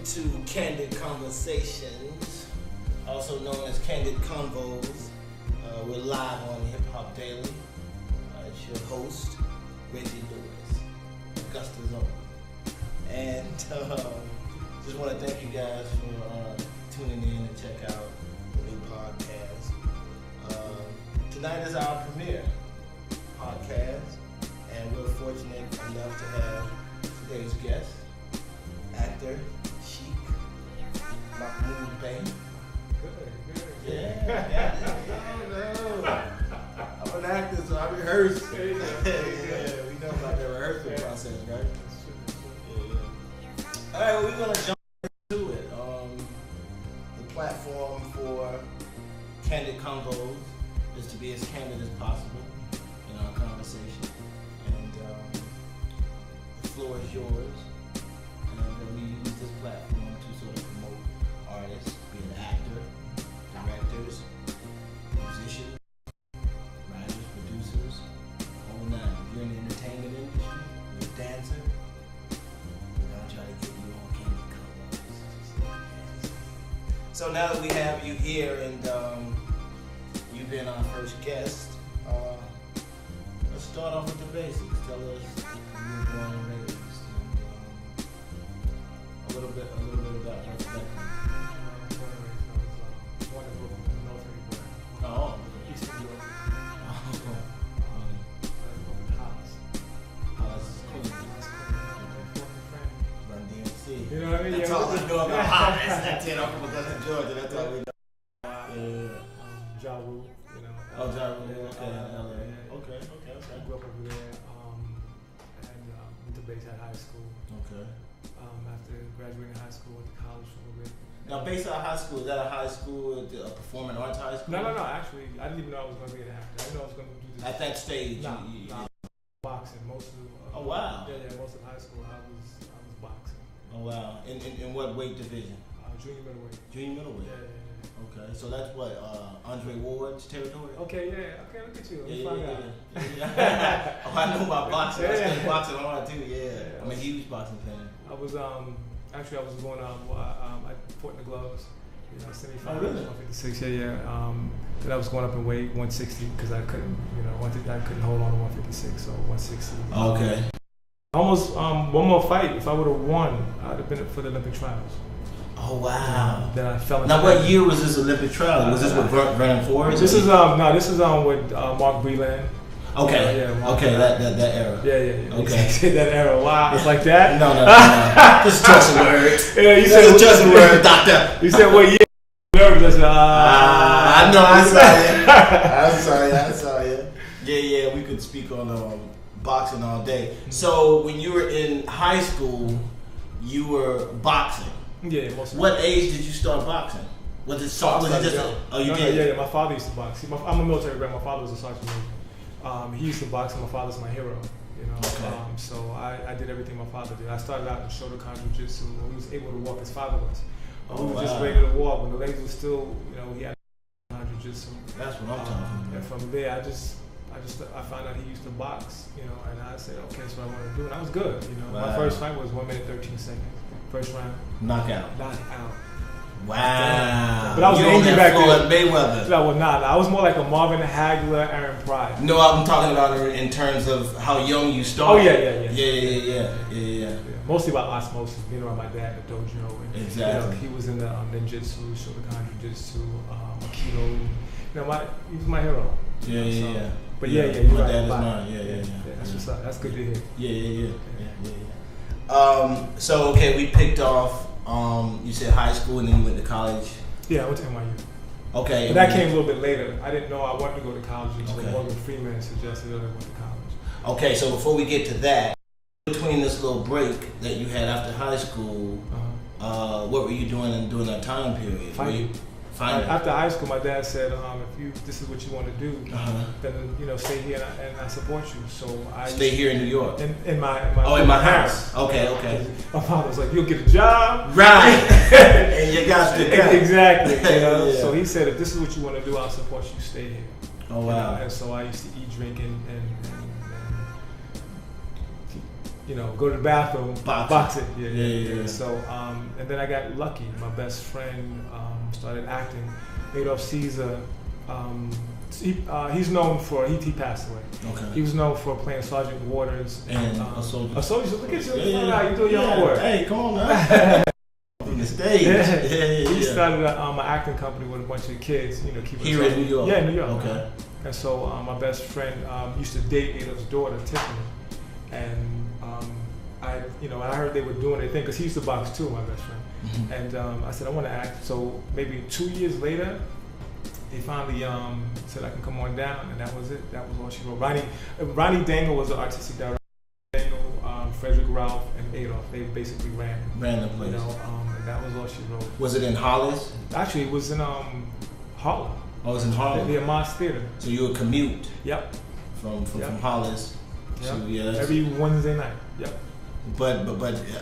to Candid Conversations, also known as Candid CONVOS. We're live on Hip Hop Daily. It's your host, REGE, Augusta's own. And just want to thank you guys for tuning in and check out the new podcast. Tonight is our premiere podcast, and we're fortunate enough to have today's guest, actor Shiek Mahmud-Bey. Good. Yeah. I'm an actor, so I rehearse. Yeah, we know about the rehearsal process, right? Yeah. All right, well, we're gonna jump into it. The platform for Candid Convos is to be as candid as possible in our conversation, and the floor is yours. And we use this platform to sort of promote artists, be it actor, directors, musicians, writers, producers, whole nine. If you're in the entertainment industry, you're a dancer, we're gonna try to get you on Candid Convos. So now that we have you here and you've been our first guest, let's start off with the basics. Tell us who you were born and raised, and a little bit about your background. Oh, Eastern Europe. Run DMC. You know what I mean? That's all I know about Hollis. That's it. I'm from Augusta, Georgia. That's all we know. Ja Rule, you know. Oh, Ja Rule. Okay. Yeah. Okay. I grew up over there, and went to Bayside High School. Okay. After graduating high school, went to college for a little bit. Now, Bayside High School, is that a high school, a performing arts high school? No. Actually, I didn't even know I was going to be an actor. I didn't know I was going to do this. At that stage, Nah. Boxing. Most of. Oh wow. Yeah. Most of high school, I was boxing. Oh wow. In what weight division? Junior middleweight. Junior middleweight. Yeah. Okay, so that's what Andre Ward's territory. Okay, look at you. Yeah. Oh, I know about boxing. I studied boxing hard too. Yeah. I'm a huge boxing fan. I was actually I was going I fought in the gloves. You know, semi-finals, Oh, really? 156. Yeah. Then I was going up in weight, 160, because I couldn't, I couldn't hold on to 156, so 160. Okay. Almost one more fight. If I would have won, I'd have been for the Olympic trials. Oh wow! Then I fell. Now, what year was this Olympic trial? Was this with Vernon Forrest? This is with Mark Breland. Okay. Mark okay, that era. Yeah. Okay. That era. Wow, it's like that. No. Just trust the word. Yeah, you said trust the word, doctor. You said what year? Nervous. I know. I saw you. Yeah. We could speak on boxing all day. So when you were in high school, you were boxing. Yeah, mostly. What age did you start boxing? Was it just? Oh, you did. Yeah. My father used to box. See, I'm a military brat. My father was a sergeant major. He used to box, and my father's my hero. You know. Okay. So I did everything my father did. I started out in Shotokan Jiu-Jitsu when he was able to walk. His father was. We were just ready to walk when the legs were still. He had Jiu-Jitsu. That's what I'm talking about. And from there, I found out he used to box. And I said, okay, that's what I want to do, and I was good. Wow. My first fight was 1 minute 13 seconds. First round. Knockout. Wow. But I was angry back then. Mayweather. No, I was more like a Marvin Hagler, Aaron Pryor. No, I'm talking about it in terms of how young you started. Oh, Yeah. Mostly about osmosis, being around my dad at the dojo. And, exactly. He was in the ninjutsu, Shotokan Jiu-Jitsu, Aikido. He was my hero. Yeah. But you're my right. Dad is mine. Yeah. That's what's up. That's good to hear. Yeah. So okay, we picked off. You said high school and then you went to college. Yeah, I went to NYU. Okay. And that came a little bit later. I didn't know I wanted to go to college until Okay. Morgan Freeman suggested that I went to college. Okay, so before we get to that, between this little break that you had after high school, what were you doing during that time period? Fighting. After high school, my dad said, if this is what you want to do, then stay here and I support you. So I stay here in New York. In my house. Okay. My father was like, "You'll get a job, right?" And you got to go. Exactly. So he said, "If this is what you want to do, I'll support you. Stay here." Oh wow. And so I used to eat, drink, and go to the bathroom, box it. Yeah. So, and then I got lucky. My best friend started acting. Adolph Caesar, he's known for, he passed away. Okay. He was known for playing Sergeant Waters. And a soldier. A soldier, look at you, you doing your homework. Hey, come on now. From the stage. He started an acting company with a bunch of kids, keeping Here in New York? Yeah, in New York. Okay. And so my best friend used to date Adolph's daughter, Tiffany. And I heard they were doing their thing, because he used to box too, my best friend. Mm-hmm. And I said, I want to act. So maybe 2 years later, they finally said I can come on down, and that was it. That was all she wrote. Ronnie Dangle was the artistic director. Dangle, Frederick Ralph, and Adolph. They basically ran the place. And that was all she wrote. Was it in Hollis? Actually, it was in Harlem. Oh, it was in Harlem? The Amos Theater. So you would commute? Yep. From Hollis? Yep. Every Wednesday night. Yep. But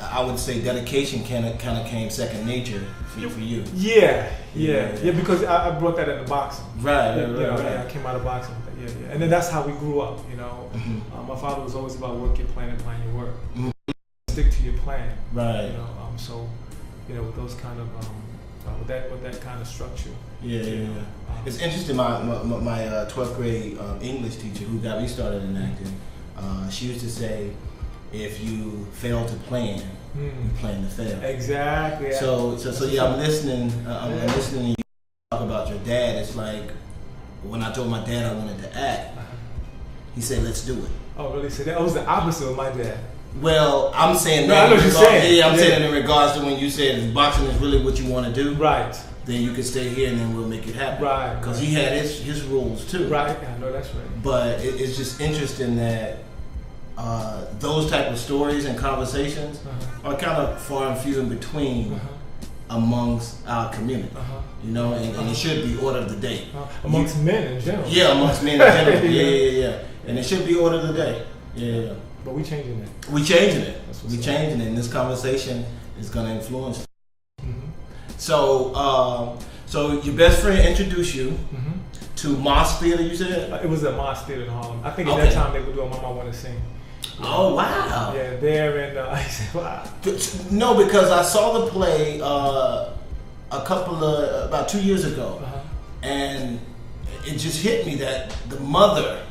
I would say dedication kind of came second nature for you. Yeah, because I brought that into boxing. Right. I came out of boxing. Yeah. And then that's how we grew up. Mm-hmm. My father was always about work your plan and plan your work. Mm-hmm. Stick to your plan. Right. So with those kind of with that kind of structure. Yeah. It's interesting. My 12th grade English teacher, who got me started in acting, she used to say, if you fail to plan, you plan to fail. Exactly. So yeah, I'm listening. I'm listening to you talk about your dad. It's like when I told my dad I wanted to act, he said, "Let's do it." Oh, really? So that was the opposite of my dad. Well, I'm saying that. I know what you're saying. Yeah, I'm saying in regards to when you said boxing is really what you want to do. Right. Then you can stay here and then we'll make it happen. Right. Because he had his rules too. Right. I know that's right. But it's just interesting that those type of stories and conversations are kind of far and few in between amongst our community, and it should be order of the day. Amongst men in general. Yeah, amongst men in general. Yeah. And it should be order of the day. Yeah. But we changing it. We changing it. And this conversation is going to influence. So your best friend introduced you to Moss Theater, you said? It was at Moss Theater in Harlem. I think at that time they were doing Mama Want to Sing. Oh, wow. Yeah, there, and I said, wow. No, because I saw the play about 2 years ago, and it just hit me that the mother,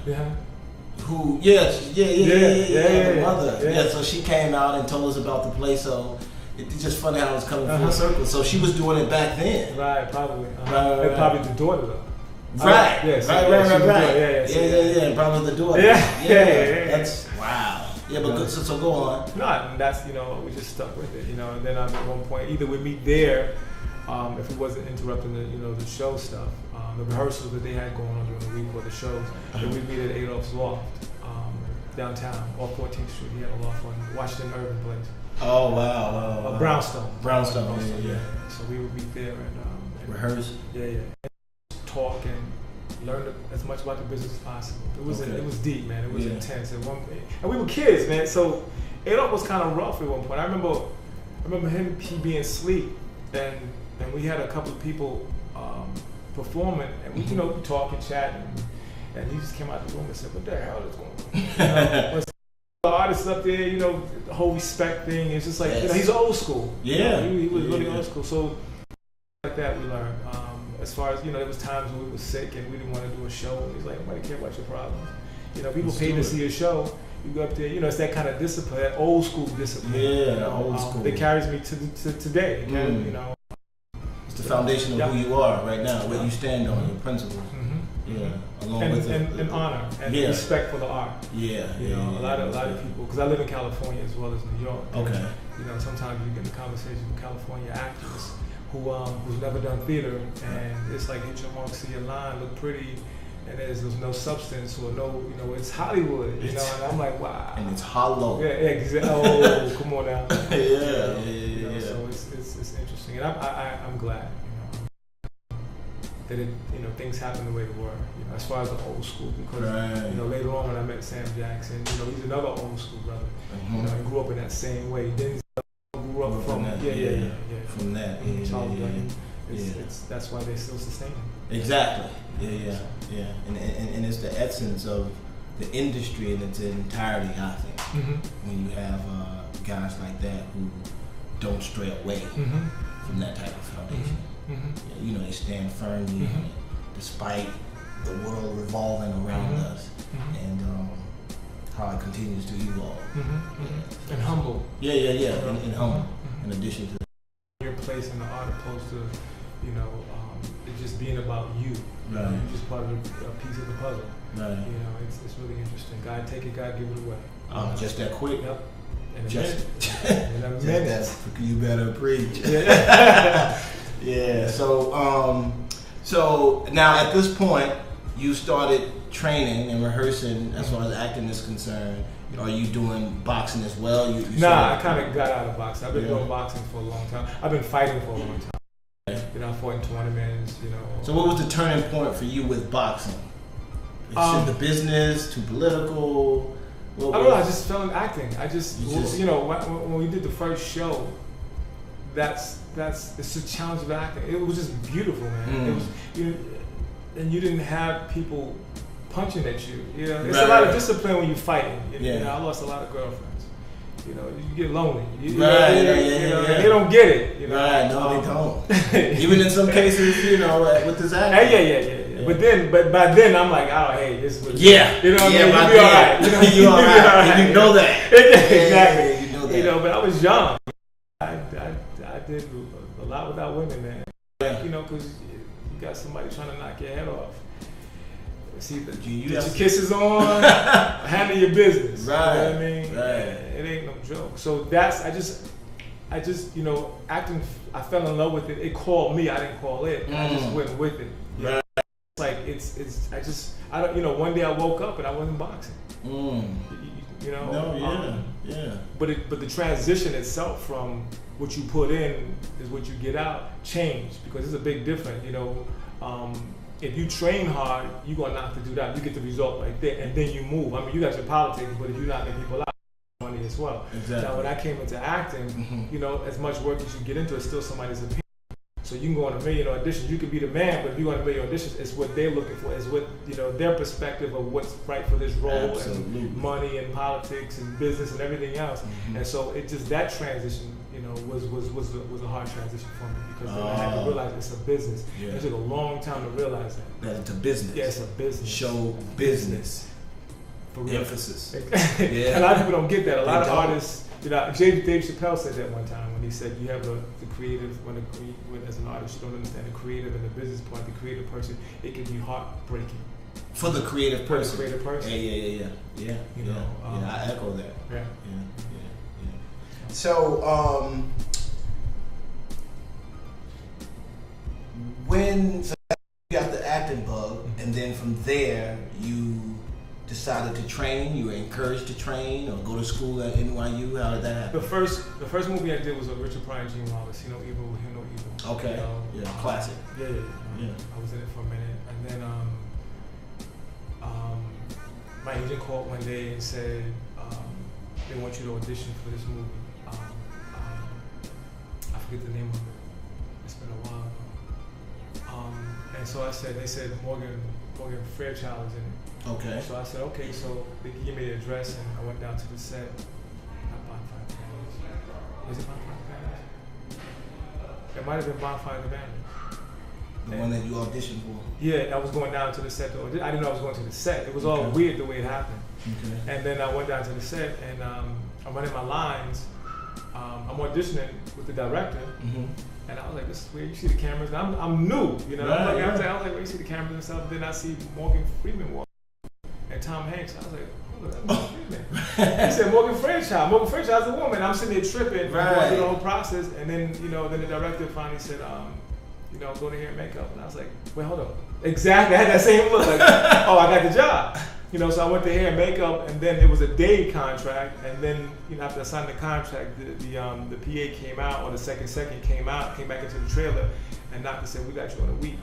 who, the mother. Yeah, so she came out and told us about the play, so it's just funny how it's coming full circle. So she was doing it back then. Right, probably. Right. Probably the daughter, though. Right. Right. Yeah. Probably the daughter. Yeah. That's wow. Yeah, but so go on. No, and that's we just stuck with it, and then at one point either we meet there, if it wasn't interrupting the show stuff, the rehearsals that they had going on during the week or the shows, then we'd meet at Adolph's loft downtown off 14th Street. He had a loft on Washington Irving Place. Oh wow. Brownstone. Yeah. So we would meet there and rehearse. Yeah. Talk and learn as much about the business as possible. It was deep, man. It was intense at one point, and we were kids, man. So Adolph was kind of rough at one point. I remember he being asleep, and we had a couple of people performing, and we talk and chat, and he just came out of the room and said, "What the hell is going on?" The artists up there, the whole respect thing. It's just like he's old school. Yeah, he was really old school. So like that we learned. As far as there was times when we were sick and we didn't want to do a show. And he's like, nobody care about your problems. People pay to see a show. You go up there. It's that kind of discipline, that old school discipline. Yeah, old school. That carries me to today. It's the foundation of who you are right now, what you stand on, your principles. Yeah, along with and honor and respect for the art. Yeah, a lot of people, because I live in California as well as New York. Okay. Sometimes you get in conversations with California actors who's never done theater, and it's like hit your mark, see your line, look pretty, and there's no substance or no, it's Hollywood, and I'm like, wow. And it's hollow. Yeah, exactly. Oh, come on now. Yeah. So it's interesting, and I'm glad, that things happen the way they were, as far as the old school, because later on when I met Sam Jackson, he's another old school brother, and grew up in that same way. Denzel grew up from from that. That's why they still sustain it. Exactly. Yeah. And it's the essence of the industry in its entirety, I think. when you have guys like that who don't stray away from that type of foundation. Yeah, you know, they stand firmly on it, despite the world revolving around us, and how it continues to evolve. And humble. And humble. In addition to your place in the art, opposed to, you know, it just being about you. Right. You're just part of a piece of the puzzle. Right. You know, it's really interesting. God take it, God give it away. Just that quick. Yep. In a Just, minute. just that. You better preach. Yeah. So now at this point, you started training and rehearsing as far as acting is concerned. Are you doing boxing as well? Nah, I kind of got out of boxing. I've been doing boxing for a long time. I've been fighting for a long time. You know, I fought in tournaments, you know. So what was the turning point for you with boxing? Is it the business, too political? I don't know, I just fell in acting. You know, when we did the first show, it's a challenge of acting. It was just beautiful, man. It was, and you didn't have people punching at you. You know, it's a lot of discipline when you're fighting. You know, I lost a lot of girlfriends. You know, you get lonely. They don't get it. You know? Right, no, they don't. Even in some cases, you know, with this acting. Yeah. But by then I'm like, oh, hey, this is what you know what I mean? You'll be all right. You're all right. You know that. Exactly. You know that. You know, but I was young. I did a lot without women, man. You know, because you got somebody trying to knock your head off. See, get your kisses on, handle your business. Right. You know what I mean? Right. It ain't no joke. So I just, you know, acting, I fell in love with it. It called me, I didn't call it. I just went with it. Right. It's like, I don't, you know, one day I woke up and I wasn't boxing. You know? No, But the transition itself from what you put in is what you get out changed, because it's a big difference, you know. If you train hard, you're gonna not have to do that. You get the result right there, and then you move. I mean, you got your politics, but if you're knocking people out, money as well. Exactly. Now, when I came into acting, you know, as much work as you get into, it's still somebody's opinion. So you can go on 1 million auditions. You can be the man, but if you go on 1 million auditions, it's what they're looking for. It's what, you know, their perspective of what's right for this role. Absolutely. And money and politics and business and everything else. And so it just, that transition, you know, was a hard transition for me, because then I had to realize it's a business. It took a long time to realize that. It's a business. Yeah, it's a business. Show business. For real. Emphasis. A lot of people don't get that. A lot of artists, you know, Dave Chappelle said that one time when he said, you have the creative, as an artist, you don't understand the creative and the business part. The creative person, it can be heartbreaking. For the creative person. For the creative person. Yeah. You know, I echo that. Yeah. So, when you got the acting bug, and then from there you decided to train, you were encouraged to train or go to school at NYU. How did that happen? The first movie I did was with Richard Pryor and Gene Wallace. You know, Evil, Hear No Evil. Okay. Classic. Yeah. I was in it for a minute, and then my agent called one day and said they want you to audition for this movie. I forget the name of it. It's been a while ago. And so they said Morgan Fairchild is in it. Okay. So I said, okay, so they gave me the address, and I went down to the set. Not Bonfire of the Bandits. Is it Bonfire of the Bandits? It might have been Bonfire of the Bandits. The one that you auditioned for? Yeah, I was going down to the set to audition. I didn't know I was going to the set. It was all weird the way it happened. Okay. And then I went down to the set, and I'm running my lines. I'm auditioning with the director, and I was like, "This is weird." You see the cameras, and I'm new, you know. I was like, "Well, you see the cameras and stuff." Then I see Morgan Freeman walk, and Tom Hanks. I was like, "Hold on, Morgan Freeman." He said, "Morgan Fairchild." Morgan Fairchild's a woman. I'm sitting there tripping, going through the whole process, and then then the director finally said, "Go to hair and makeup," and I was like, "Wait, hold on." Exactly, I had that same look, like, "Oh, I got the job." So I went to hair and makeup, and then it was a day contract, and then after I signed the contract, the PA came out, or the second came back into the trailer, and knocked and said, "We got you on a week."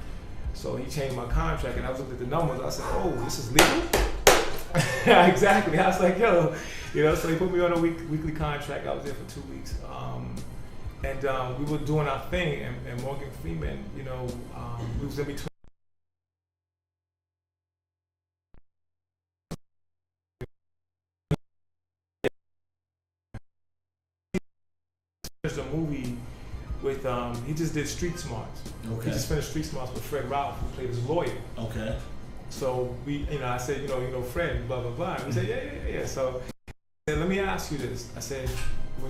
So he changed my contract, and I was looking at the numbers. I said, "Oh, this is legal." Exactly. I was like, "Yo," So he put me on a weekly contract. I was there for 2 weeks, and we were doing our thing, and Morgan Freeman, we was in between. finished a movie with he just did Street Smarts. Okay. He just finished Street Smarts with Fred Ralph, who played his lawyer. Okay. So I said, you know, Fred, blah blah blah. And we said, yeah. So I said, let me ask you this. I said,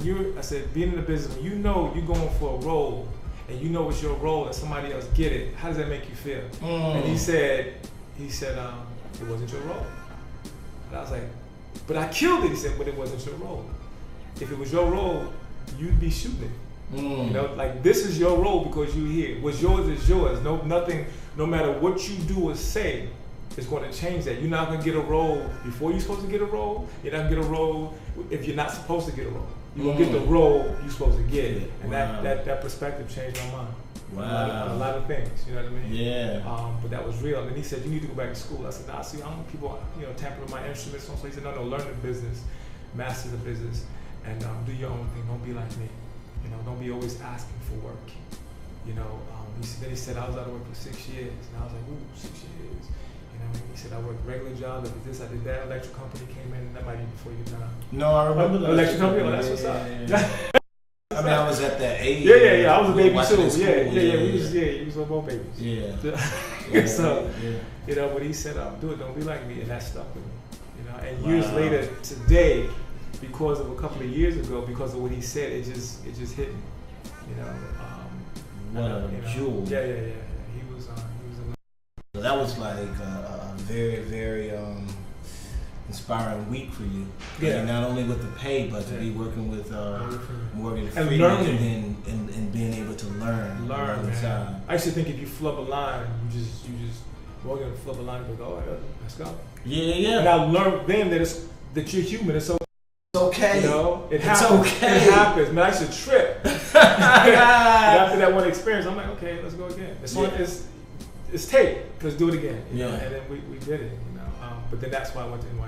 being in the business, when you know you're going for a role and you know it's your role and somebody else get it, how does that make you feel? And he said, it wasn't your role. And I was like, but I killed it. He said, but it wasn't your role. If it was your role, you'd be shooting it. You know, like this is your role because you're here. What's yours is yours. Nothing, no matter what you do or say, is going to change that. You're not going to get a role before you're supposed to get a role. You're not going to get a role if you're not supposed to get a role. You're going to get the role you're supposed to get. And that perspective changed my mind. Wow. A lot of things, you know what I mean? Yeah. But that was real. And he said, you need to go back to school. I said, nah, see, I don't want people, tampering with my instruments. So he said, no, learn the business, master the business, and do your own thing. Don't be like me. You know, don't be always asking for work. You know, he said, I was out of work for 6 years. And I was like, ooh, 6 years. You know, he said, I worked regular job, I did this, I did that. Electric company came in, that might be before you done. No, I remember the electric company. Oh, that's what's up. I mean, I was at that age. Yeah. I was a baby too. Yeah. We was both babies. Yeah. So, you know, but he said, do it, don't be like me. And that stuck with me. You know, and years later, today, because of a couple of years ago, because of what he said, it just hit me. You know, what a jewel. Yeah. He was a So that was like a very, very inspiring week for you. Yeah. Not only with the pay, but to be working with Morgan and Freeman learning and being able to learn. Man. I used to think if you flub a line, you just Morgan flub a line and go, oh, let's go. Yeah. And I learned then that you're human. It's okay. You know, It's okay. It happens. Man, I used to trip. After that one experience, I'm like, okay, let's go again. It's tape. Let's do it again. You know? And then we did it. You know, but then that's why I went to NYU.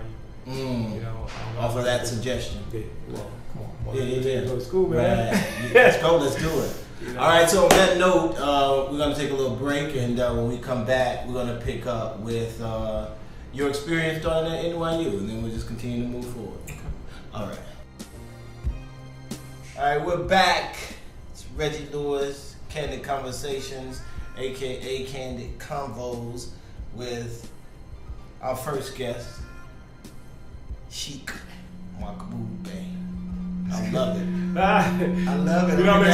You know, off of that suggestion. Yeah. Well, come on. Yeah. Go to school, man. Right. Let's go. Let's do it. You know? All right. So on that note, we're gonna take a little break, and when we come back, we're gonna pick up with your experience starting at NYU, and then we'll just continue to move forward. Okay. All right, we're back. It's Reggie Lewis, Candid Conversations, aka Candid Convos, with our first guest, Shiek Mahmud-Bey. I love it. I love it. You don't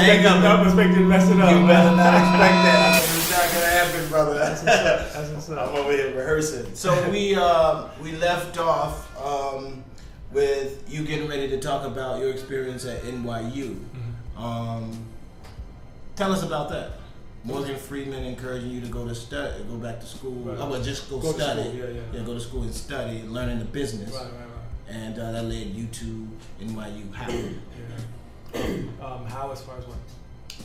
expect you to mess it up. You better not expect that. I know it's not gonna happen, brother. That's what's up. I'm over here rehearsing. So we left off with you getting ready to talk about your experience at NYU. Tell us about that. Morgan Freeman encouraging you to go back to school. Right. Oh, well, just go study. To school. Yeah, go to school and study, learning the business. Right. And that led you to NYU. How? How as far as what?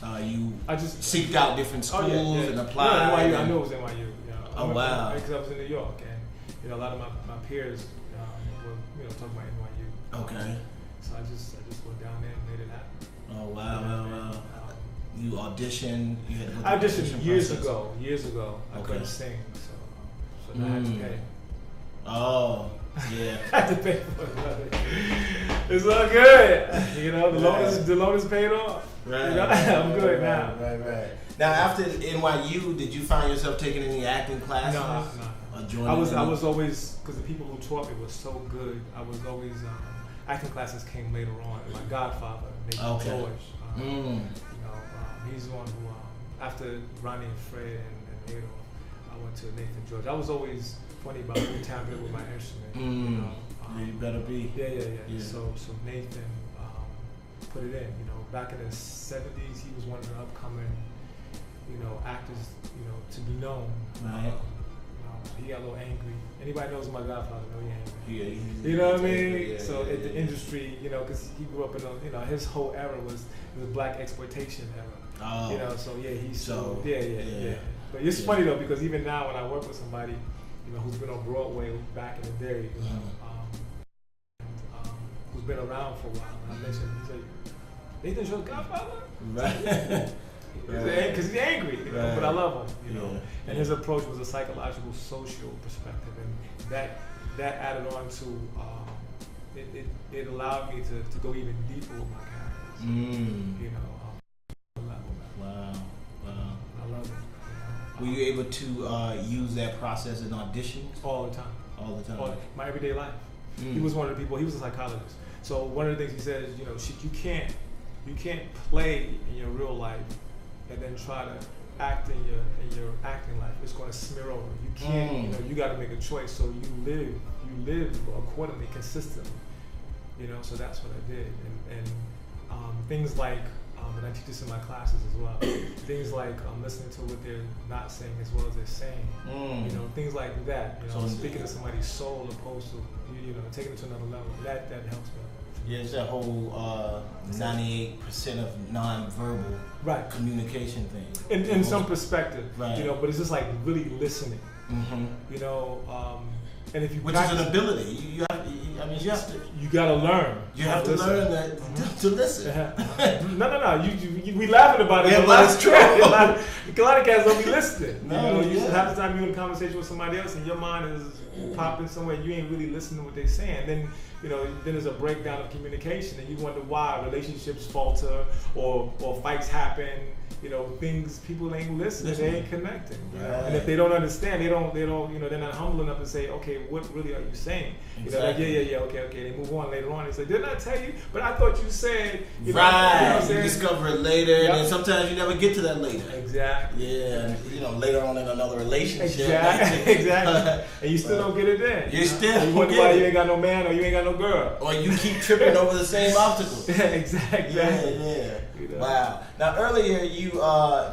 I just seeked out different schools and applied. NYU, I knew it was NYU. You know, oh wow! Because I was in New York, and a lot of my peers were talking about NYU. Okay. So I just went down there and made it happen. Oh wow! You auditioned. You had to go through I auditioned years process. ago. I couldn't sing, so I had to pay. Oh. Yeah. I had to pay for it. It's all good. You know, the loan is paid off. Right. You know? I'm good now. Right. Now, after NYU, did you find yourself taking any acting classes? No. I was always, because the people who taught me were so good. I was always acting classes came later on. My godfather, Nathan George. He's the one who after Ronnie and Fred and Adolf, I went to Nathan George. I was always funny about being talented with my instrument. You know, you better be. Yeah. So Nathan put it in. You know, back in the '70s, he was one of the upcoming, actors, to be known. Right. He got a little angry. Anybody knows my godfather know he angry. Yeah. You know what I mean? The industry, because he grew up in his whole era was the black exploitation era. Oh. So yeah. But it's funny though, because even now when I work with somebody, who's been on Broadway back in the day, who's been around for a while, and I mentioned, he's like, Nathan's your godfather? Right. Because he's angry, but I love him, And his approach was a psychological, social perspective, and that added on to it allowed me to go even deeper with my character. You know, Wow. I love it. Were you able to use that process in auditions? All the time. All the time. My everyday life. He was one of the people. He was a psychologist. So one of the things he said is, you know, Shiek, you can't play in your real life and then try to act in your acting life. It's going to smear over. You can't. You know, you got to make a choice. So you live accordingly, consistently. You know, so that's what I did. And things like, and I teach this in my classes as well. Things like listening to what they're not saying as well as they're saying. You know, things like that. You know, so speaking to somebody's soul opposed to you know taking it to another level. That helps me. Yeah, it's that whole 98% of non-verbal communication thing. In some perspective, you know, but it's just like really listening. You know, and if you which is an ability. You have to. You gotta learn. You have to learn that to listen. No. We laughing about it. Yeah, but it's true. A lot of cats don't be listening. No, you know, half the time you're in a conversation with somebody else and your mind is popping somewhere. You ain't really listening to what they're saying. Then you know, then there's a breakdown of communication, and you wonder why relationships falter or fights happen. You know, people ain't listening, they ain't connecting. You know? And if they don't understand, they don't, you know, they're not humble enough to say, okay, what really are you saying? You know, like, yeah, okay. They move on later on. They say, didn't I tell you? But I thought you said, you know, you discover it later, and then sometimes you never get to that later. Exactly. Yeah, and, you know, later on in another relationship. Exactly. And you still don't get it then. You still you wonder why you ain't got no man or you ain't got no girl. Or you keep tripping over the same obstacles. Exactly. Yeah. You know? Wow. Now, earlier you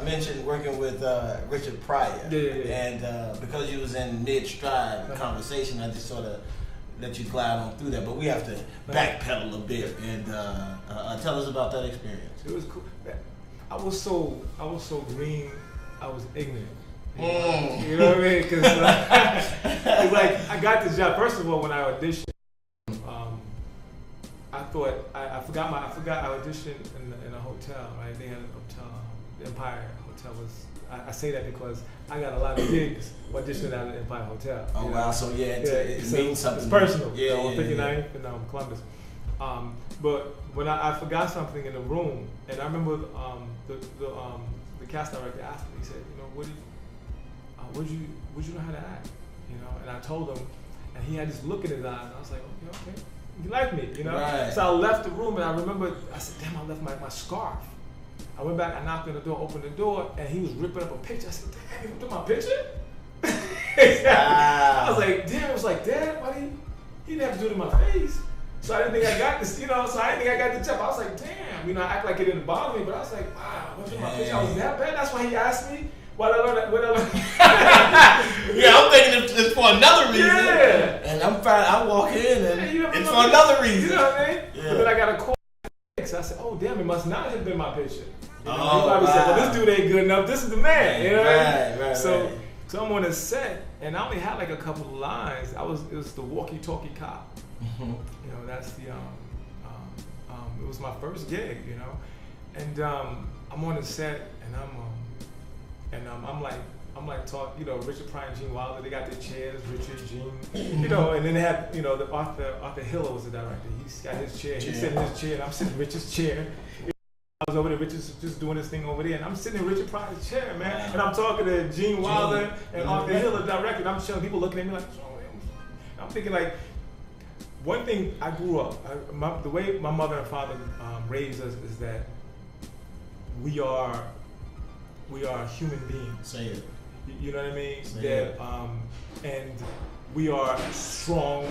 mentioned working with Richard Pryor. And because you was in mid-stride conversation, I just sort of let you glide on through that. But we have to backpedal a bit and tell us about that experience. It was cool. I was so green. I was ignorant. You know what I mean? Because like I got this job. First of all, when I auditioned, I thought I forgot I auditioned in a hotel, right? They had a hotel, the Empire Hotel was. I say that because I got a lot of gigs auditioning at the Empire Hotel. Oh wow! Know? So it means something. It's personal. Yeah, on 59th in Columbus. But when I forgot something in the room, and I remember the cast director asked me, he said, you know, would you know how to act? You know, and I told him, and he had this look in his eyes, and I was like, okay. You like me, you know? Right. So I left the room, and I remember, I said, damn, I left my scarf. I went back, I knocked on the door, opened the door, and he was ripping up a picture. I said, damn, you ripped up my picture? I was like, damn, it was like, Dad, why he didn't have to do it in my face. So I didn't think I got this, you know, so I didn't think I got the job. I was like, damn, you know, I act like it didn't bother me, but I was like, wow, what's in my picture? I was that bad? That's why he asked me. Why did I learn that? Yeah, I'm thinking it's for another reason. Yeah. And I'm fine. I walk in and it's for another reason. You know what I mean? Yeah. But then I got a call. So I said, oh, damn, it must not have been my picture. You know, he Oh, probably said, well, wow. this dude ain't good enough. This is the man. You know what I mean? Right. So I'm on the set, and I only had like a couple of lines. It was the walkie-talkie cop. You know, that's the it was my first gig, you know, and I'm on the set, and I'm like talk, you know, Richard Pryor and Gene Wilder, they got their chairs, Richard, Gene, you know, and then they had, you know, the Arthur Hiller was the director. He's got his chair. He's sitting in his chair, and I'm sitting in Richard's chair. I was over there, Richard's just doing this thing over there, and I'm sitting in Richard Pryor's chair, man, and I'm talking to Gene Wilder and Arthur Hiller director, and I'm showing people looking at me like, what's wrong with him? I'm thinking like, one thing I grew up, the way my mother and father raised us is that we are human beings. Say it. You know what I mean? Say that and we are strong.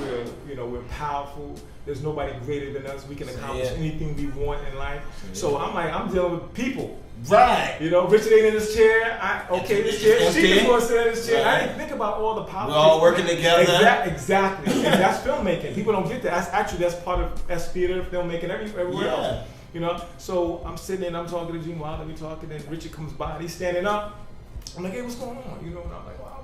We're powerful. There's nobody greater than us. We can accomplish anything we want in life. So I'm dealing with people. Right. You know, Richard ain't in his chair. This chair. She can go and sit in his chair. I didn't think about all the politics. We're all working together. Exactly. And that's filmmaking. People don't get that. That's part of theater, filmmaking, everywhere else. You know, so I'm sitting there and I'm talking to Gene Wilder, we talking, and Richard comes by and he's standing up. I'm like, hey, what's going on? You know, and I'm like, wow,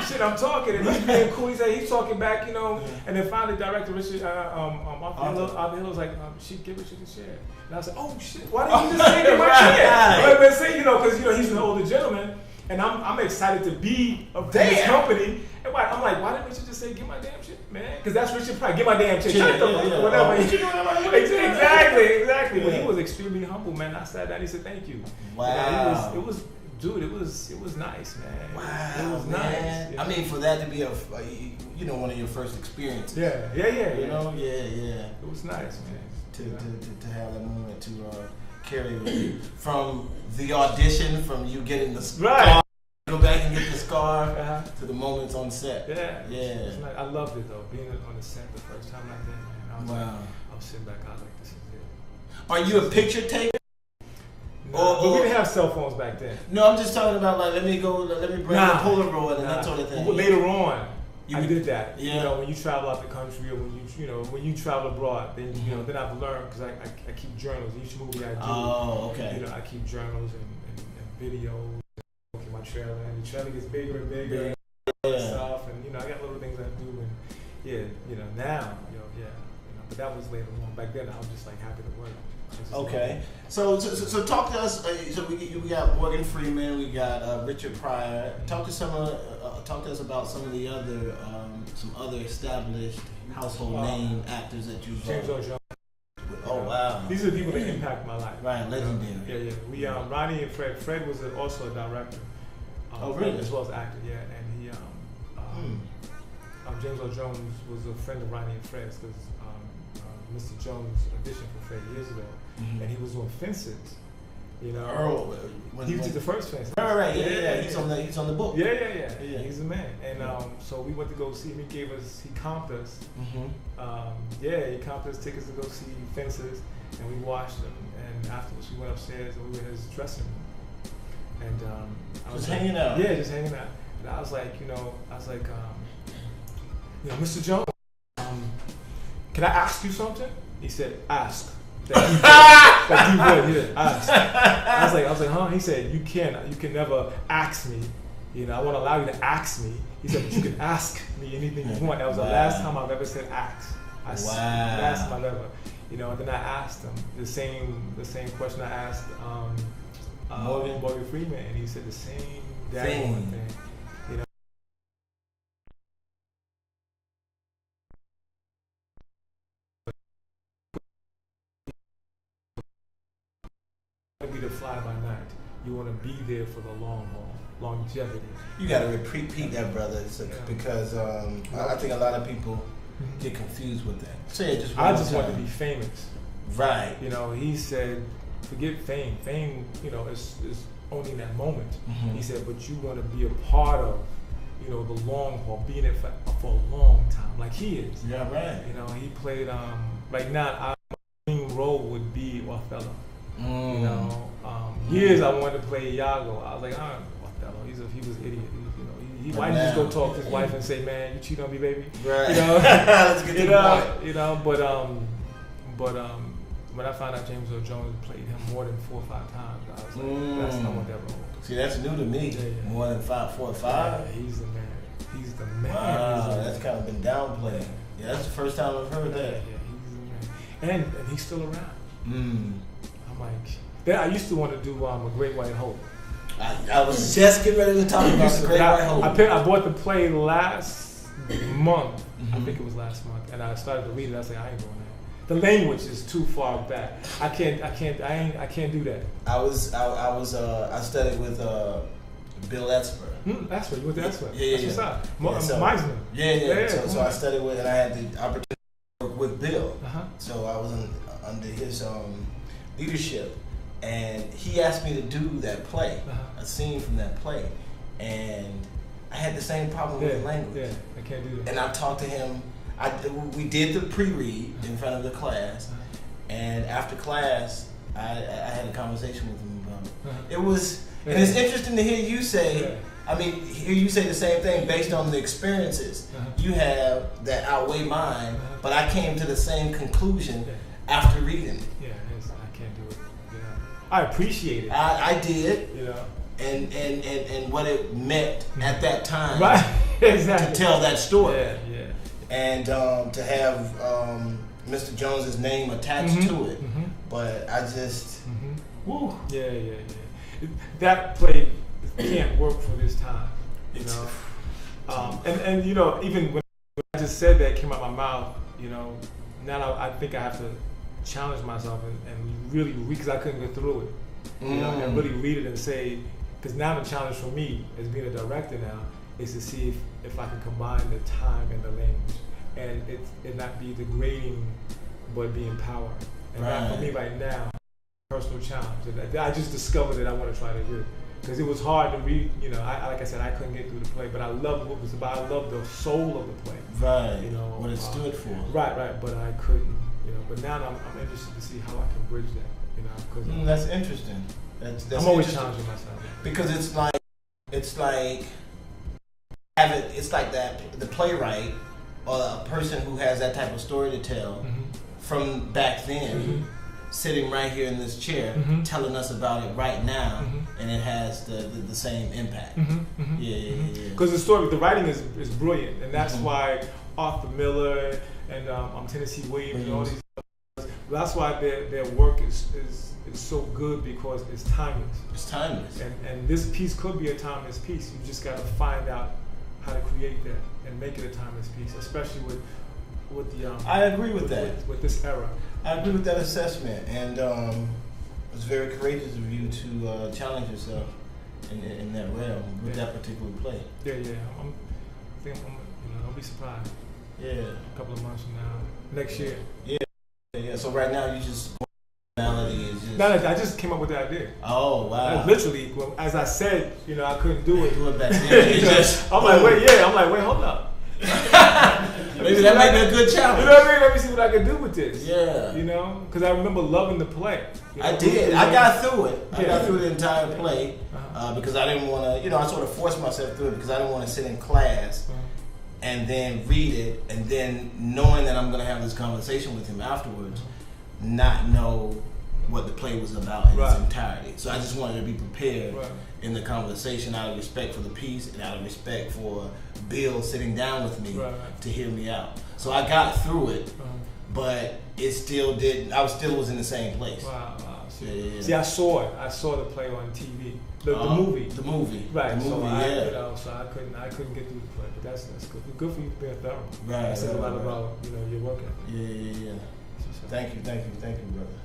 shit, I'm talking, and he's being cool. He's talking back, you know, and then finally, director Richard, Arthur Hiller was like, Sheek, give Richard the chair. And I was like, oh shit, why didn't you just say give my chair? But say, you know, because you know he's an older gentleman, and I'm excited to be of this company. And everybody. I'm like, why didn't Richard just say, "Get my damn shit, man"? Because that's Richard Pryor. Get my damn shit. Whatever. Exactly. But he was extremely humble, man. I sat down. He said, "Thank you." Wow. It was. Dude, it was nice, man. Wow, it was man. nice. I mean, for that to be one of your first experiences. Yeah. You know, yeah. It was nice, man. To have that moment to carry with you from the audition, from you getting the scar, go back and get the scar, to the moments on set. Yeah. Nice. I loved it though. Being on the set the first time I did, man. I was sitting back. I was like, this is it. Are you a picture taker? But we didn't have cell phones back then. No, I'm just talking about like let me bring the Polaroid and that sort of thing. Later on, I did that. Yeah. You know, when you travel out the country or when you travel abroad, then then I've learned because I keep journals. Each movie I do. Oh, okay. I keep journals and videos. And my trailer, and the trailer gets bigger and bigger and stuff, and I got little things I do, and now but that was later on. Back then I was just like happy to work. Okay, so talk to us. So we got Morgan Freeman, we got Richard Pryor. Talk to us about some of the other established household name actors that you've. James Earl Jones. Oh wow! These are the people that impact my life. Right, legendary. Yeah. We Ronnie and Fred. Fred was also a director. Really? As well as actor. Yeah, and he James Earl Jones was a friend of Ronnie and Fred's because Mr. Jones auditioned for Fred years ago, and he was doing Fences. Earl, he did the first Fences. Right. Yeah. He's on the book. Yeah. He's the man. And so we went to go see him. He comped us. He comped us tickets to go see Fences, and we watched them. And afterwards, we went upstairs and we went in his dressing room. And I was hanging out. Yeah, just hanging out. And I was like, Mr. Jones, can I ask you something? He said, ask. Ask. I was like, huh? He said, you can never ask me. I want to allow you to ask me. He said, but you can ask me anything you want. That was the last time I've ever said ask. Last time I've ever. And then I asked him the same question I asked Morgan Freeman, and he said the same thing. Be the fly by night. You want to be there for the long haul, longevity. You got to repeat that, brother, because I think a lot of people get confused with that. Say it just one I just time. want to be famous. Right. He said, forget fame. Fame, is only in that moment. He said, but you want to be a part of, the long haul, being there for a long time, like he is. Yeah, right. He played. Right now, our main role would be Othello. Years I wanted to play Iago. I was like, Othello. He was an idiot. Why didn't you just go talk to his wife and say, man, you cheat on me, baby? Right. Let's get to the point. But when I found out James Earl Jones played him more than 4 or 5 times, I was like, I want that role. See, that's new to me. Yeah. More than 4 or 5. Yeah, he's the man. He's the man. Wow, that's kind of been downplayed. Yeah, that's the first time I've heard that. Yeah, he's the man. And he's still around. I'm like, I used to want to do A Great White Hope. I was just getting ready to talk about The Great White Hope. I bought the play last month. I think it was last month, and I started to read it. I was like, I ain't doing that. The language is too far back. I can't do that. I studied with Bill Esper. Esper, you went to Esper. Yeah. Meisner. Yeah. So I studied with, and I had the opportunity to work with Bill. So I was under his leadership, and he asked me to do that play, a scene from that play, and I had the same problem with language. Yeah, I can't do that. And I talked to him. We did the pre-read in front of the class, and after class, I had a conversation with him about it. It was, and it's interesting to hear you say. Hear you say the same thing based on the experiences you have that outweigh mine, but I came to the same conclusion after reading it. Yeah, I can't do it. I appreciate it. I did. And what it meant at that time. Right. Exactly. To tell that story. Yeah. And to have Mr. Jones's name attached to it. But I just woo. Yeah. That play can't work for this time. And you know, even when I just said that, came out my mouth, you know, now I think I have to challenge myself and really read, because I couldn't get through it. You know, and really read it and say, because now the challenge for me as being a director now is to see if I can combine the time and the language, and it not be degrading, but be empowering. And that for me right now, personal challenge. And I just discovered that I want to try to do. Because it was hard to read, you know, like I said, I couldn't get through the play, but I loved what it was about. I loved the soul of the play. Right. You know, what it stood for. Right, but I couldn't, you know. But now I'm interested to see how I can bridge that, you know. Cause that's interesting. That's I'm always challenging myself. Because it's like that the playwright or a person who has that type of story to tell from back then. Sitting right here in this chair, telling us about it right now, and it has the same impact. Yeah. Because the writing is brilliant, and that's why Arthur Miller and Tennessee Williams and all these others, that's why their work is so good, because it's timeless. It's timeless. And this piece could be a timeless piece. You just got to find out how to create that and make it a timeless piece, especially with the. I agree with that. With this era. I agree with that assessment, and it's very courageous of you to challenge yourself in that realm with that particular play. Yeah. I think I'll be surprised. Yeah. A couple of months from now, next year. Yeah. So right now you just personality is just. No, I just came up with the idea. Oh wow! Literally, as I said, you know, I couldn't do it. Do it back then. I'm like, wait, hold up. Maybe that might be a good challenge. You know what I mean? Let me see what I can do with this. Yeah. You know, because I remember loving the play. You know? I did. I got through it. I got through the entire play because I didn't want to. You know, I sort of forced myself through it because I didn't want to sit in class and then read it, and then knowing that I'm going to have this conversation with him afterwards, not know what the play was about in its entirety. So I just wanted to be prepared in the conversation out of respect for the piece and out of respect for Bill sitting down with me to hear me out. So I got through it, but it still didn't. I still was in the same place. Wow. Yeah. See, I saw it. I saw the play on TV. The movie. The movie. Right. The movie, so I couldn't get through the play, but that's good. Good for you being thorough. Right. That says a lot about your work ethic. Yeah. Thank you, brother.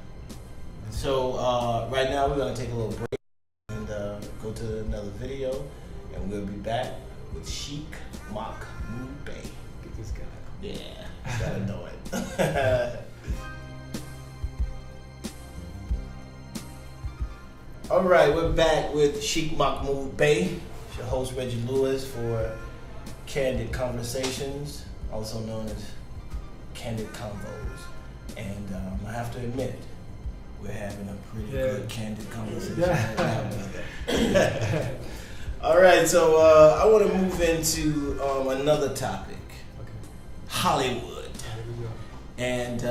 So right now we're gonna take a little break and go to another video, and we'll be back with Shiek Mahmud-Bey. Get this guy. Yeah, gotta know it. All right, we're back with Shiek Mahmud-Bey, your host Reggie Lewis for Candid Conversations, also known as Candid Convos, and I have to admit, we're having a pretty good candid conversation right now, brother. All right, so I want to move into another topic, Hollywood, and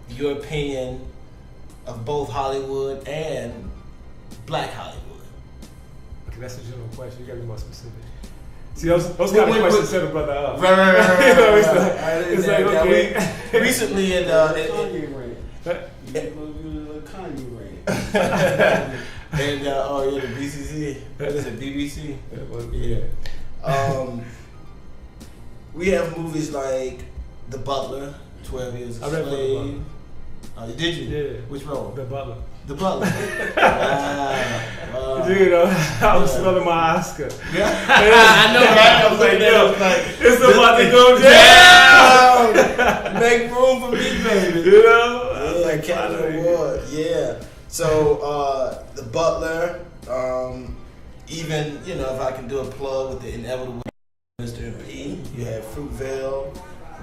your opinion of both Hollywood and Black Hollywood. Okay, that's a general question. You got to be more specific. See, those kind of questions set a brother up. Right. It's like, okay. Recently in Kanye reign. And the BCC. What is it? BBC. Yeah. We have movies like The Butler, 12 Years a Slave. Did you? Yeah. Which role? The Butler. The Butler. Dude, I was smelling my Oscar. Yeah. I know, right? I was like, it's about to go down. Make room for me, baby. You know? Academy Award. Yeah. So, The Butler, even, if I can do a plug with the inevitable Mr. P, you had Fruitvale,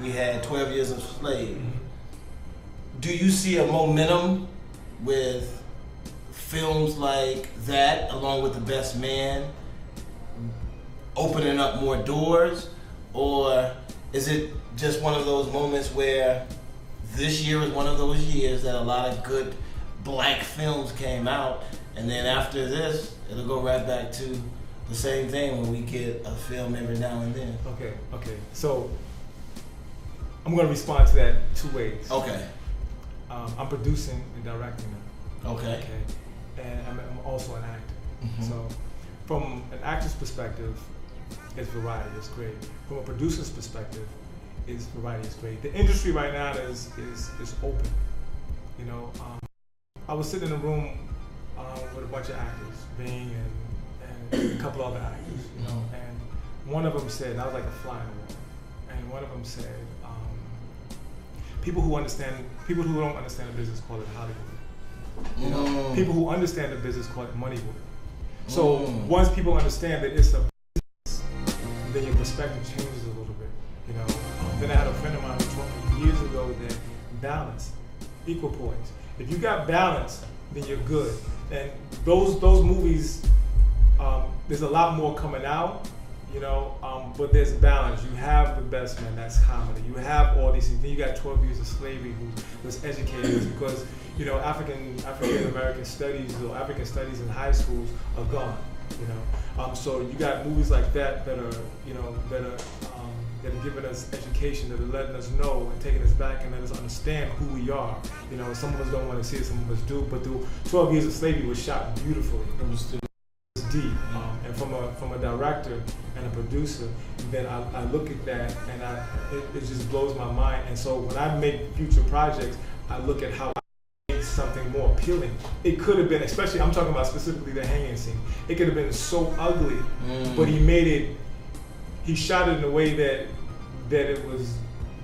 we had 12 Years a Slave. Do you see a momentum with films like that, along with The Best Man, opening up more doors? Or is it just one of those moments where this year is one of those years that a lot of good black films came out, and then after this, it'll go right back to the same thing when we get a film every now and then? Okay. So, I'm going to respond to that two ways. Okay. I'm producing and directing now. Okay. And I'm also an actor. Mm-hmm. So, from an actor's perspective, variety is great. From a producer's perspective, variety is great. The industry right now is open. You know, I was sitting in a room with a bunch of actors, Bing and a couple other actors, you know, and one of them said, and I was like a fly on the wall, and one of them said, people who don't understand the business call it Hollywood. You know, people who understand the business call it Moneywood. So once people understand that it's a business, then your perspective changes a little bit. You know, then I had a friend of mine who told me years ago that balance, equal points. If you got balance, then you're good. And those movies, there's a lot more coming out, you know, but there's balance. You have The Best Man, that's comedy. You have all these things. Then you got 12 Years of Slavery, who was educated because, you know, African American studies or African studies in high schools are gone, you know. So you got movies like that that are, you know, that are giving us education, that are letting us know and taking us back and letting us understand who we are. You know, some of us don't want to see it, some of us do, but the 12 Years of Slavery was shot beautifully. It was deep. And from a director and a producer, then I look at that and it just blows my mind. And so when I make future projects, I look at how I make something more appealing. It could have been, especially I'm talking about specifically the hanging scene, it could have been so ugly, but he shot it in a way that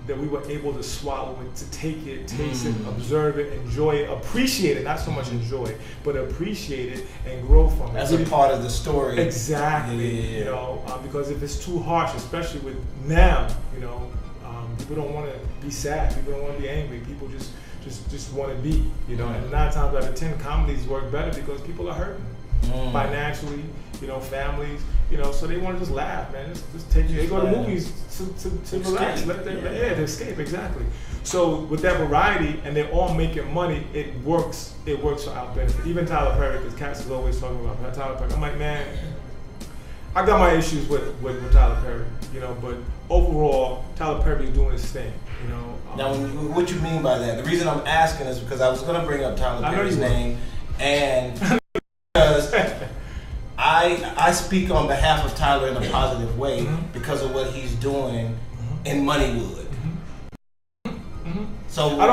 we were able to swallow it, to take it, taste it, observe it, enjoy it, appreciate it, not so much enjoy it, but appreciate it and grow from it. As a part of the story. Exactly. Yeah. You know, because if it's too harsh, especially with now, you know, people don't want to be sad, people don't want to be angry, people just want to be, you know, and 9 times out of 10 comedies work better because people are hurting financially, you know, families, you know, so they want to just laugh, man. Just take you. They go to movies to relax, to escape, exactly. So with that variety, and they're all making money, it works for our benefit. Even Tyler Perry, because Cass is always talking about Tyler Perry. I'm like, man, I got my issues with Tyler Perry, you know, but overall, Tyler Perry is doing his thing, you know. Now, what you mean by that? The reason I'm asking is because I was going to bring up Tyler Perry's name, and because I speak on behalf of Tyler in a positive way because of what he's doing in Moneywood. So I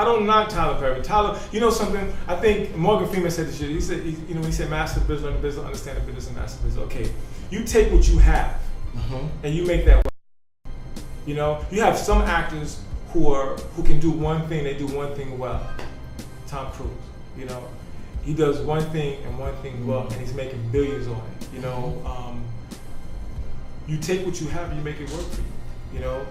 don't knock Tyler Perry. Tyler, you know something? I think Morgan Freeman said this shit. He said, you know, he said, master the business, learn the business, understand the business, and master the business. Okay, you take what you have and you make that work. You know, you have some actors who can do one thing. They do one thing well. Tom Cruise, you know. He does one thing and one thing well, and he's making billions on it. You know, you take what you have and you make it work for you. You know,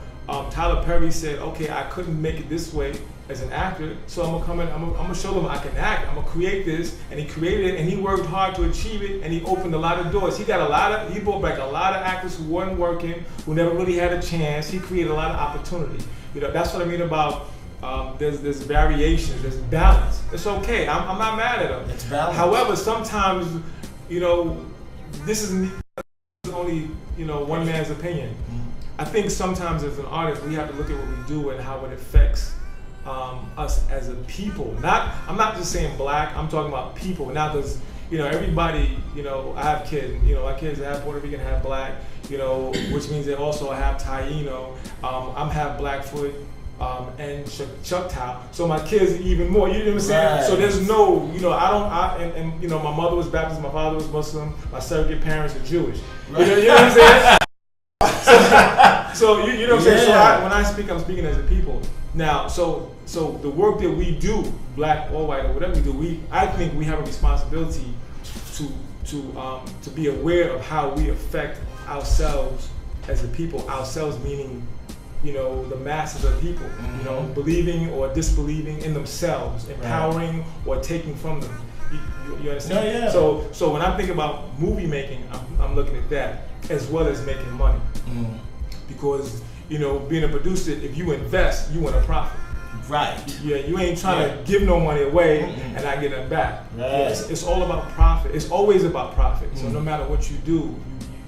Tyler Perry said, "Okay, I couldn't make it this way as an actor, so I'm gonna come in. I'm gonna show them I can act. I'm gonna create this." And he created it, and he worked hard to achieve it, and he opened a lot of doors. He brought back a lot of actors who weren't working, who never really had a chance. He created a lot of opportunity. You know, that's what I mean about. There's variations, there's balance. It's okay. I'm not mad at them. It's balance. However, sometimes, you know, this is only, you know, one man's opinion. I think sometimes as an artist, we have to look at what we do and how it affects us as a people. I'm not just saying black. I'm talking about people. Now, because, you know, everybody, you know, I have kids. You know, my kids have Puerto Rican, have black. You know, which means they also have Taino. I'm half Blackfoot. And Choctaw, so my kids even more. You know what I'm saying? Right. So there's no, you know, and you know, my mother was Baptist, my father was Muslim, my surrogate parents are Jewish. Right. You know what I'm saying? so you know what I'm saying? So when I speak, I'm speaking as a people. Now, so the work that we do, black or white or whatever we do, I think we have a responsibility to be aware of how we affect ourselves as a people. Ourselves meaning, you know, the masses of people, you know, believing or disbelieving in themselves, empowering or taking from them. You understand? Yeah. So when I think about movie making, I'm looking at that as well as making money. Because, you know, being a producer, if you invest, you want a profit. Right. Yeah, you ain't trying to give no money away and not get it back. Right. It's all about profit. It's always about profit. So no matter what you do,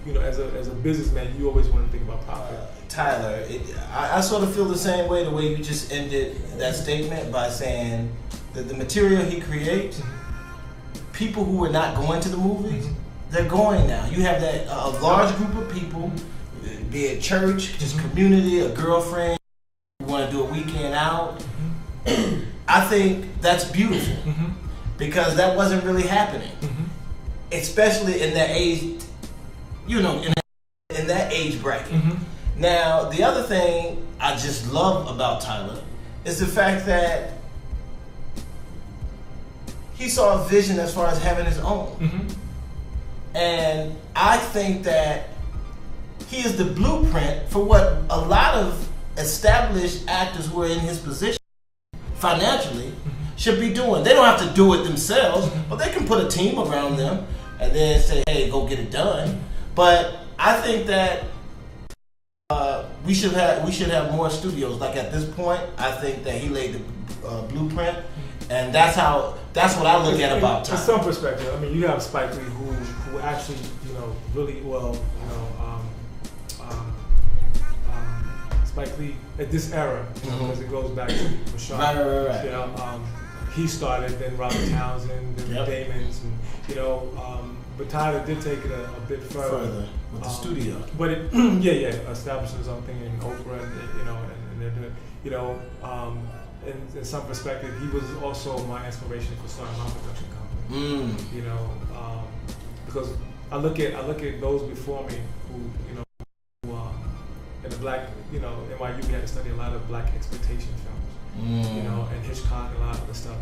you know, as a businessman, you always want to think about profit. Tyler, I sort of feel the same way, the way you just ended that statement by saying that the material he creates, people who are not going to the movies they're going now. You have that a large group of people, be it church, just community, a girlfriend, you want to do a weekend out. I think that's beautiful because that wasn't really happening, especially in that age, you know, in that age bracket. Now, the other thing I just love about Tyler is the fact that he saw a vision as far as having his own. And I think that he is the blueprint for what a lot of established actors who are in his position financially should be doing. They don't have to do it themselves, but they can put a team around them and then say, hey, go get it done. But I think that we should have more studios. Like at this point, I think that he laid the blueprint, and that's what I look at about time. From some perspective, I mean, you have Spike Lee who actually, you know, really well, you know, Spike Lee at this era, because it goes back to Rashad. Right. You know, he started, then Robert Townsend, then the Damons, and you know, but Tyler did take it a bit further with the studio. But it, established his own thing in Oprah, and you know, and they're doing, you know, in some perspective, he was also my inspiration for starting my production company. You know, because I look at those before me who, you know, in the black, you know, NYU we had to study a lot of black exploitation films, you know, and Hitchcock and a lot of other stuff.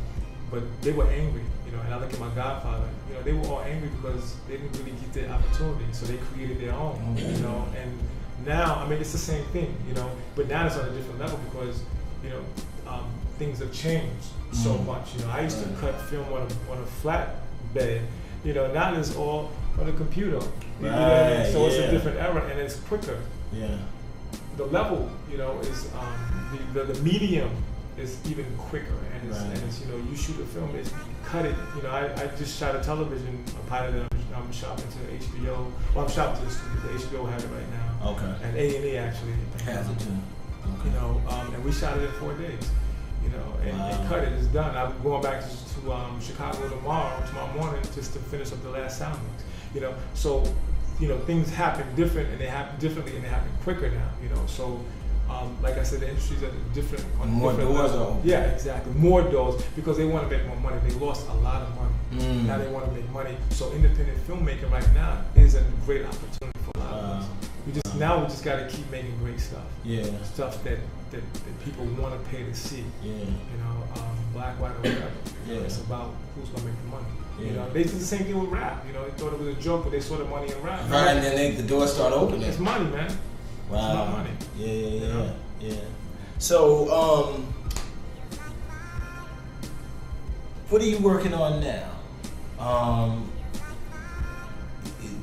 But they were angry, you know, and I look at my godfather, you know, they were all angry because they didn't really get their opportunity, so they created their own, you know. And now, I mean, it's the same thing, you know, but now it's on a different level because, you know, things have changed so much. You know, I used to cut film on a flat bed, you know, now it's all on a computer. You know what I mean? So it's a different era and it's quicker. The level, you know, is the medium is even quicker, and it's you know, you shoot a film, it's cut it. You know, I just shot a television pilot that I'm shopping to HBO. Well, I'm shopping to the studio. The HBO has it right now. Okay. And A&E actually has it too. Okay. You know, and we shot it in 4 days. You know, and cut it. It's done. I'm going back to Chicago tomorrow morning, just to finish up the last sound mix. You know, so you know, things happen different, and they happen differently, and they happen quicker now. You know, so like I said, the industries are different. On more different doors are open. Yeah, exactly. More doors because they want to make more money. They lost a lot of money. Now they want to make money. So independent filmmaking right now is a great opportunity for a lot of us. We just got to keep making great stuff. Stuff that people want to pay to see. You know, black, white, or whatever. It's about who's gonna make the money. You know, they did the same thing with rap. You know, they thought it was a joke, but they saw the money in rap. Right, and then the doors start opening. It's money, man. Wow. It's not money. Yeah. So, what are you working on now?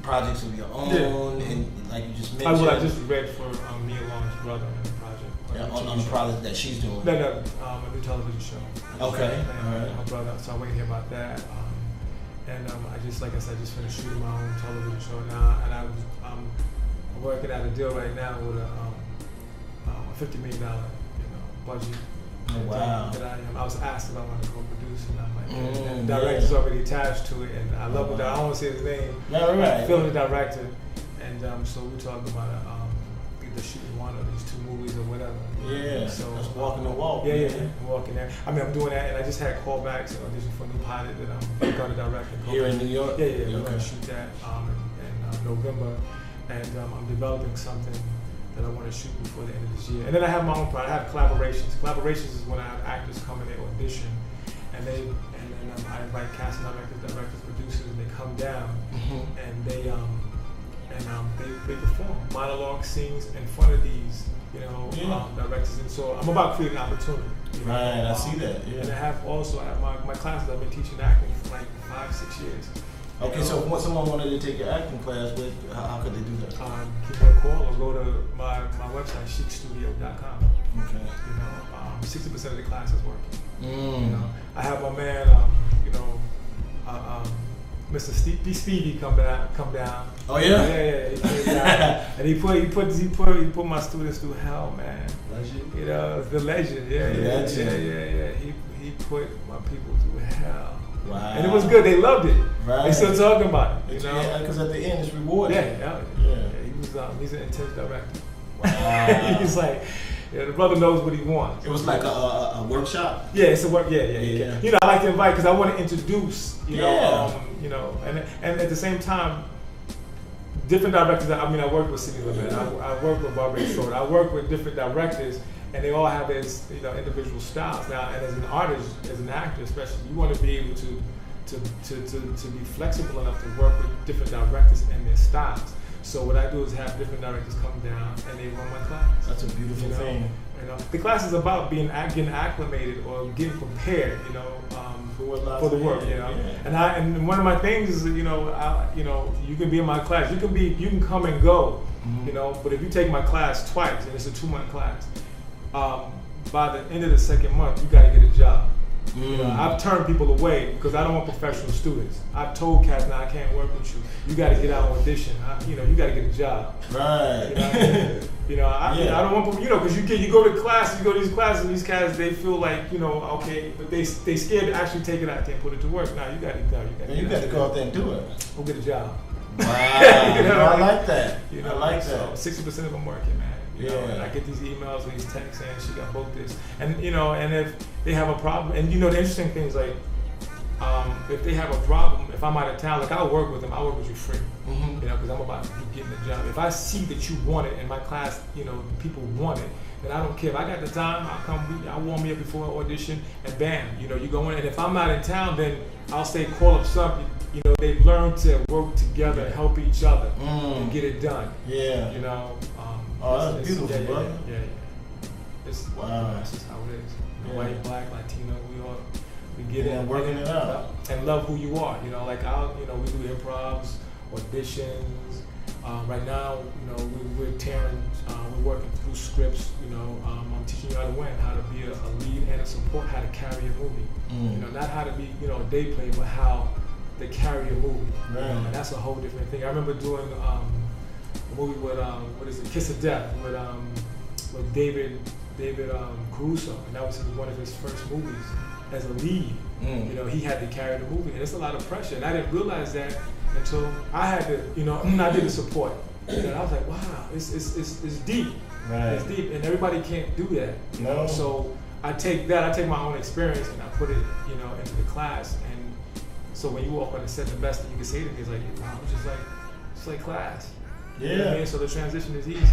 Projects of your own, and like you just mentioned. I just read for Mia Long's brother in the project. On the project that she's doing. No, a new television show. Okay. All right. My brother, so I'm waiting to hear about that. And I just, like I said, just finished shooting my own television show now, and I'm working out a deal right now with a $50 million, budget. Oh, wow. That I was asked if I wanted to co-produce, and I'm like, and the director's already attached to it, and I love it. I don't want to say his name. Right. Film the director, and so we're talking about either shooting one of these 2 movies or whatever. Yeah. So that's walking the walk. Yeah, I'm walking there. I mean, I'm doing that, and I just had callbacks and audition for a new pilot that I'm going to direct. Here in New York. Yeah. We're going to shoot that in November, and I'm developing something that I want to shoot before the end of this year. And then I have my own project. I have collaborations. Collaborations is when I have actors come and they audition, and then I invite casting directors, producers, and they come down and they perform monologue scenes in front of these, directors. And so I'm about creating opportunity. Right, I see that. Yeah. And I have my classes. I've been teaching acting for like 5-6 years. Okay, so if someone wanted to take your acting class, how could they do that? Give me a call or go to my website, shiekstudio.com. Okay. 60% of the class is working. I have my man, Mr. Speedy come down. Oh yeah. Yeah. And he put my students through hell, man. Legend. The legend. Yeah. He put my people through hell. Wow. And it was good. They loved it. Right. They still talking about it. You know, because at the end it's rewarding. Yeah. He was. He's an intense director. Wow. He's like, the brother knows what he wants. It was like a workshop. Yeah, it's a work. Yeah. You know, I like to invite because I want to introduce. You know, and at the same time, different directors. I mean, I work with Sidney Lumet. I work with Barbara Short. I work with different directors, and they all have their individual styles. Now, and as an artist, as an actor, especially, you want to be able to be flexible enough to work with different directors and their styles. So what I do is have different directors come down and they run my class. That's a beautiful thing. You know, the class is about getting acclimated or getting prepared. You know, for the work. You know, and one of my things is you can be in my class. You can come and go. Mm-hmm. You know, but if you take my class twice and it's a 2-month class, by the end of the second month you got to get a job. You know, I've turned people away because I don't want professional students. I've told cats, now I can't work with you. You got to get out and audition. You got to get a job. Right. I don't want people, because you go to class, you go to these classes, and these cats, they feel like, okay, but they scared to actually take it out there and put it to work. Now you got to go out there and do it. Go get a job. Wow. I like that. I like that. 60% of them working, man. You know, and I get these emails and these texts saying she got booked this, and and if they have a problem, and the interesting thing is like, if they have a problem, if I'm out of town, like I'll work with them, I'll work with you free, because I'm about to be getting a job. If I see that you want it, and my class, people want it, then I don't care. If I got the time, I'll come. I'll warm me up before I audition, and bam, you go in. And if I'm not in town, then I'll say call up something. They've learned to work together, help each other, and get it done. Yeah. Oh, that's beautiful, brother. Yeah. It's wow. That's just how it is. White, black, Latino, we get in, working it out, and love who you are. Like we do improvs, auditions. Right now, we're tearing, we're working through scripts. I'm teaching you how to win, how to be a lead and a support, how to carry a movie. Not how to be, a day play, but how to carry a movie. Right. And that's a whole different thing. I remember doing a movie with Kiss of Death with David Caruso, and that was one of his first movies as a lead. He had to carry the movie, and it's a lot of pressure, and I didn't realize that until I had to, I did the support, and I was like, wow, it's deep. Right. It's deep, and everybody can't do that. No. So I take my own experience and I put it, into the class, and so when you walk on the set, the best thing you can say to me is like, wow, it's like class. Yeah. You know what I mean? So the transition is easy.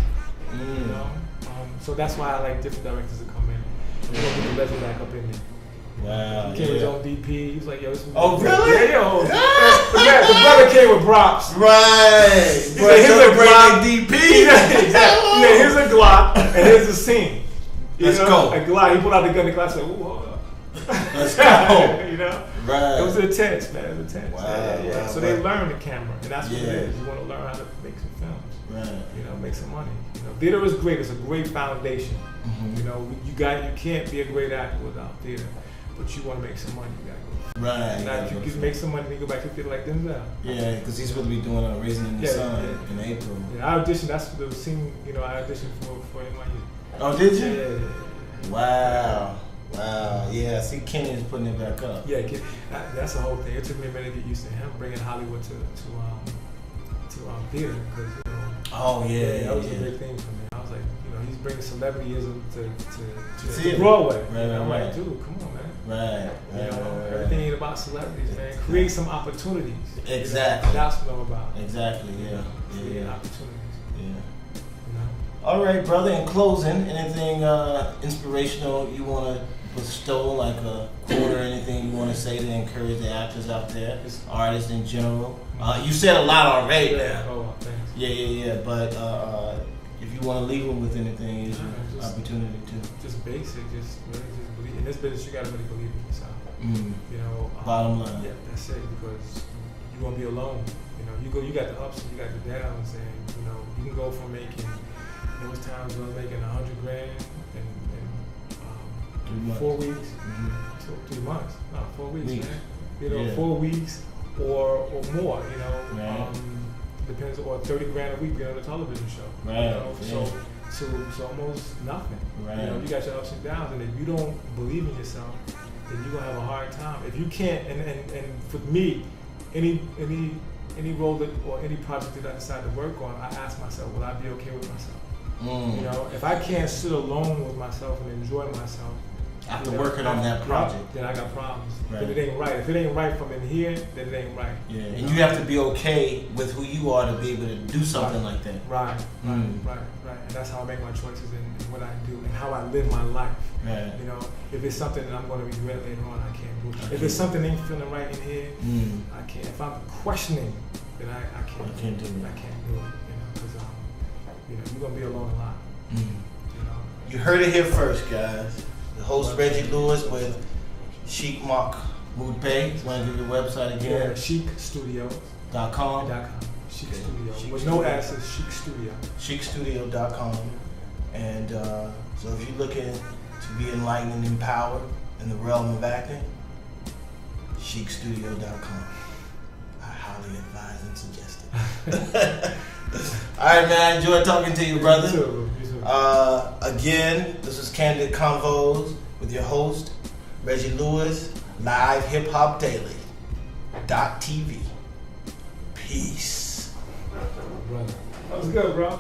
So that's why I like different directors to come in. Get the legend back up in there. Wow. He came with his own DP. He was like, yo, this was really? Yeah, the brother came with props. Right. He's like, here's a Glock. DP. Yeah, here's a Glock, and here's the scene. Let's go. A Glock. He pulled out the gun in the class and said, ooh, hold up. Let's go. Right. It was intense, man. It was intense. Wow. Yeah. Wow. So they learn the camera, and that's what it is. You want to learn how to make some films. Right. Make some money. Theater is great. It's a great foundation. You can't be a great actor without theater, but you want to make some money. You gotta go. Right. Now if you can make some money, then go back to theater like Denzel. Yeah, because he's supposed to be doing a Raising in the Sun in April. Yeah, I auditioned. That's the scene. I auditioned for NYU. Oh, did you? Yeah. Wow. Yeah, I see Kenny is putting it back up. Yeah, that's the whole thing. It took me a minute to get used to him bringing Hollywood to theater because that was a big thing for me. I was like, he's bringing celebrityism to Broadway. Right. I'm like, dude, come on, man. Right. Everything ain't about celebrities, man. Create some opportunities. Exactly. That's what I'm about. Exactly. Yeah. Create opportunities. Yeah. All right, brother. In closing, anything inspirational you want to bestow, like a quote or anything you want to say to encourage the actors out there, artists in general? You said a lot already. Oh, thanks. Yeah. But if you want to leave them with anything, is your opportunity to. Just basic. Just believe. In this business, you gotta really believe in yourself. Bottom line. Yeah, that's it. Because you won't be alone. You got the ups and you got the downs, and you can go from making. There was times when I was making $100,000 in 4 weeks, 3 months, no, 4 weeks, man. 4 weeks or more, depends, or $30,000 a week being on a television show. Right. So almost nothing. Right. You got your ups and downs, and if you don't believe in yourself, then you're gonna have a hard time. If you can't, and for me, any role that or any project that I decide to work on, I ask myself, will I be okay with myself? You know, if I can't sit alone with myself and enjoy myself after working on that project, then I got problems. Right. Then it ain't right. If it ain't right from in here, then it ain't right. Yeah, and you have to be okay with who you are to be able to do something like that. Right. And that's how I make my choices and what I do and how I live my life. Right. You know, if it's something that I'm going to regret later on, I can't do it. If it's something that ain't feeling right in here, I can't. If I'm questioning, then I can't. I can't do it. I can't do it. You know, because you're gonna be alone a lot. You know. You heard it here first, guys. The host Reggie Lewis with Shiek Mahmud-Bey. You want to give your website again? Yeah, ShiekStudio.com. Shiek Studio. With no S's, Shiek Studio. ShiekStudio.com. And so if you're looking to be enlightened and empowered in the realm of acting, ShiekStudio.com. I highly advise and suggest it. All right, man. I enjoyed talking to you, brother. You too. Again, this is Candid Convos with your host, Reggie Lewis, live hip hop daily. .tv. Peace. Brother. That was good, bro.